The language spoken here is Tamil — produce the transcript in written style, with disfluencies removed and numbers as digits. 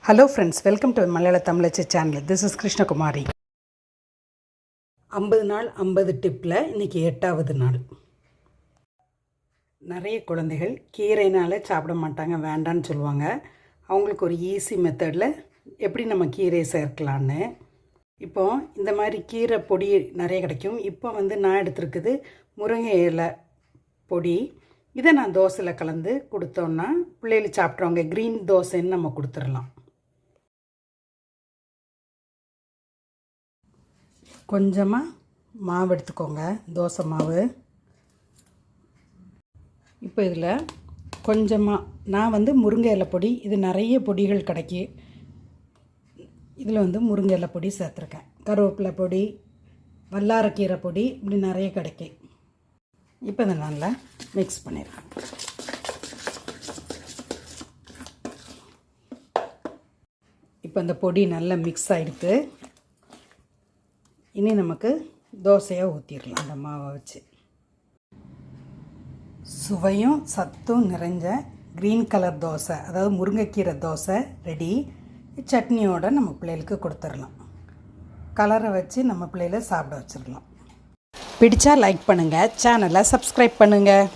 Hello friends, welcome to Malayala Tamil channel. This is Krishna Kumari. 50 நாள் 50 டிப்பில் இன்றைக்கி 8வது நாள். நிறைய குழந்தைகள் கீரைனால சாப்பிட மாட்டாங்க, வேண்டான்னு சொல்லுவாங்க. அவங்களுக்கு ஒரு ஈஸி மெத்தடில் எப்படி நம்ம கீரை சேர்க்கலான்னு. இப்போது இந்த மாதிரி கீரை பொடி நிறைய கிடைக்கும். இப்போ நான் எடுத்துருக்குது முருங்கை இலை பொடி. இதை நான் தோசையில் கலந்து கொடுத்தோன்னா பிள்ளைகள் சாப்பிட்றவங்க க்ரீன் தோசைன்னு நம்ம கொடுத்துடலாம். கொஞ்சமாக மாவு எடுத்துக்கோங்க, தோசை மாவு. இப்போ இதில் கொஞ்சமாக நான் முருங்கை இலை பொடி, இது நிறைய பொடிகள் கிடைக்கி. இதில் முருங்கை இலை பொடி சேர்த்துருக்கேன். கருவேப்பிலை பொடி, வல்லாரக்கீரை பொடி, இப்படி நிறைய கிடைக்கும். இப்போ இதை நல்லா மிக்ஸ் பண்ணிடுறேன். இப்போ இந்த பொடி நல்லா மிக்ஸ் ஆகிடுது. இனி நமக்கு தோசையாக ஊற்றிடலாம். அந்த மாவை வச்சு சுவையும் சத்தும் நிறைஞ்ச க்ரீன் கலர் தோசை, அதாவது முருங்கைக்கீரை தோசை ரெடி. சட்னியோடு நம்ம பிள்ளைகளுக்கு கொடுத்துடலாம். கலரை வச்சு நம்ம பிள்ளைகளை சாப்பிட வச்சிடலாம். பிடிச்சா லைக் பண்ணுங்கள், சேனலை சப்ஸ்கிரைப் பண்ணுங்கள்.